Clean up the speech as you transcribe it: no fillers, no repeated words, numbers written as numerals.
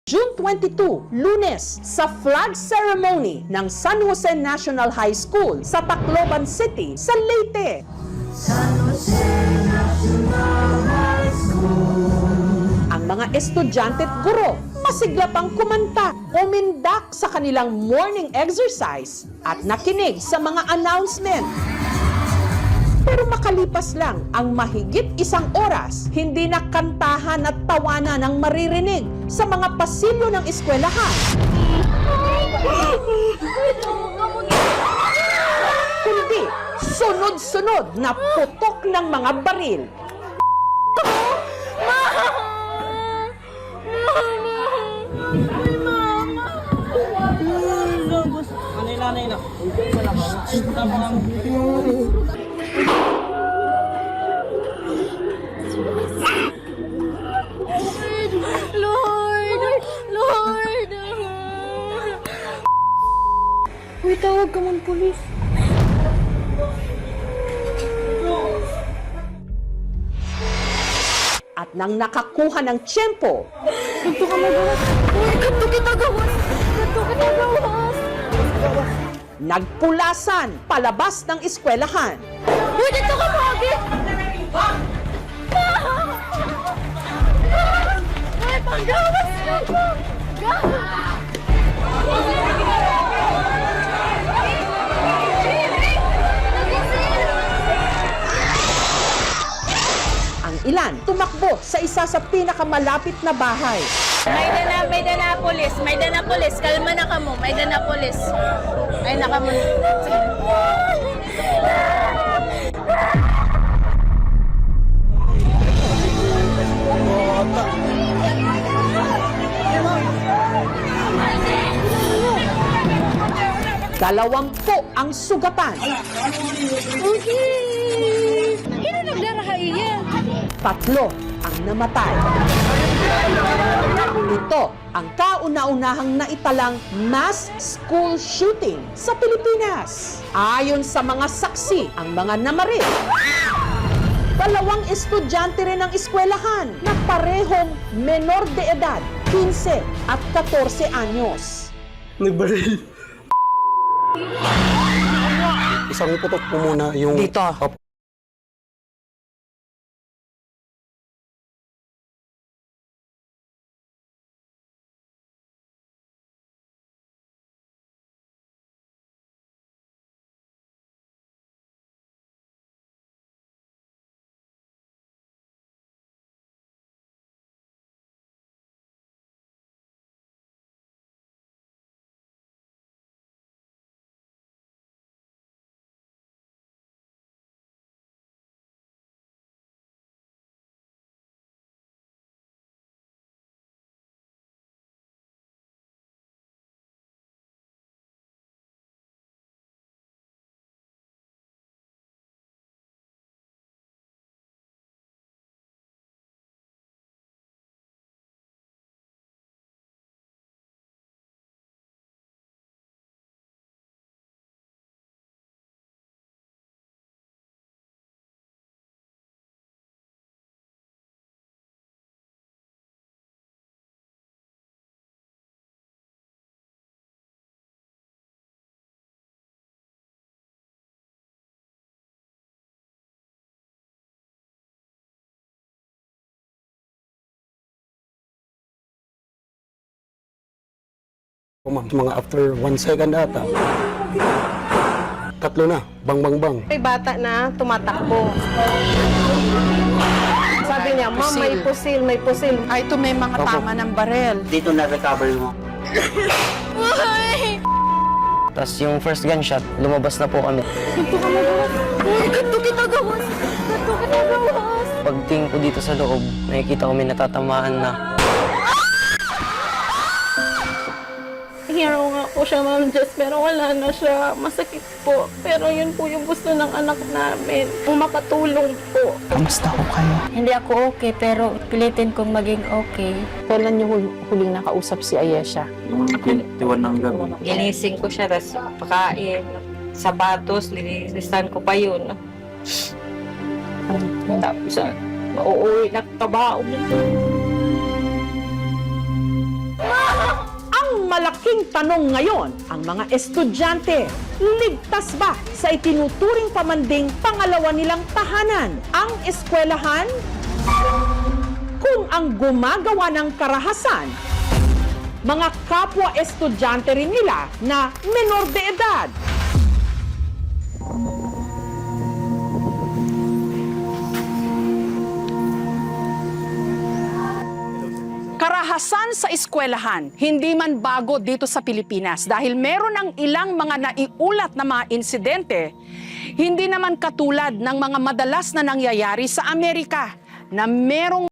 June 22, Lunes, sa flag ceremony ng San Jose National High School sa Tacloban City, sa Leyte. San Jose National High School. Ang mga estudyante at guro masigla pang kumanta, umindak sa kanilang morning exercise at nakinig sa mga announcement. Pero makalipas lang ang mahigit isang oras, hindi na kantahan at tawanan ang maririnig sa mga pasilyo ng eskwelahan. Kundi sunod-sunod na putok ng mga baril. Lord! Uy, tawag ka man, pulis. At nang nakakuha ng tiyempo, Kanto ka magawas. Uy, kanto kita gawas. Kanto kita gawas. nagpulasan palabas ng eskwelahan. Uy, dito ka magi. Ay, panggawas ka po. Ang ilan tumakbo sa isa sa pinakamalapit na bahay. May dana polis. Kalma na ka mo, may dana polis. Ay, naka mo. Dalawampu ang sugatan. Okay. Kino naglaraha iya? Tatlo ang namatay. Ito ang kauna-unahang naitalang mass school shooting sa Pilipinas. Ayon sa mga saksi, ang mga namaril, dalawang estudyante rin ng eskwelahan na parehong menor de edad, 15 at 14 anyos. Nagbaril. Isang putok po muna yung... Dito. Mga after 1 second ata. Tatlo na. Bang, bang, bang. May bata na tumatakbo. Sabi niya, ma'am, may pusil. Ay, ito may mga tama ng barel. Dito na-recover mo. Tapos yung first gunshot, lumabas na po kami. Kanto kita gawas. Pagtingin ko dito sa loob, nakikita ko may natatamaan na. Hero nga po siya, Ma'am Jess, pero wala na siya. Masakit po. Pero yun po yung gusto ng anak namin. Kung makatulong po. Kamusta ko kayo? Hindi ako okay, pero pilitin kong maging okay. Kailan niyo huling nakausap si Ayesha? Tiwan ng gabi. Ginising ko siya, tapos pakain, sapatos, linisan ko pa yun. Tapos, mauuwi na kabaon. Ma! malaking tanong ngayon ang mga estudyante. Ligtas ba sa itinuturing pamanding pangalawa nilang tahanan ang eskwelahan? Kung ang gumagawa ng karahasan, mga kapwa estudyante rin nila na menor de edad. Karahasan sa eskwelahan, hindi man bago dito sa Pilipinas dahil meron ng ilang mga naiulat na mga insidente, hindi naman katulad ng mga madalas na nangyayari sa Amerika na merong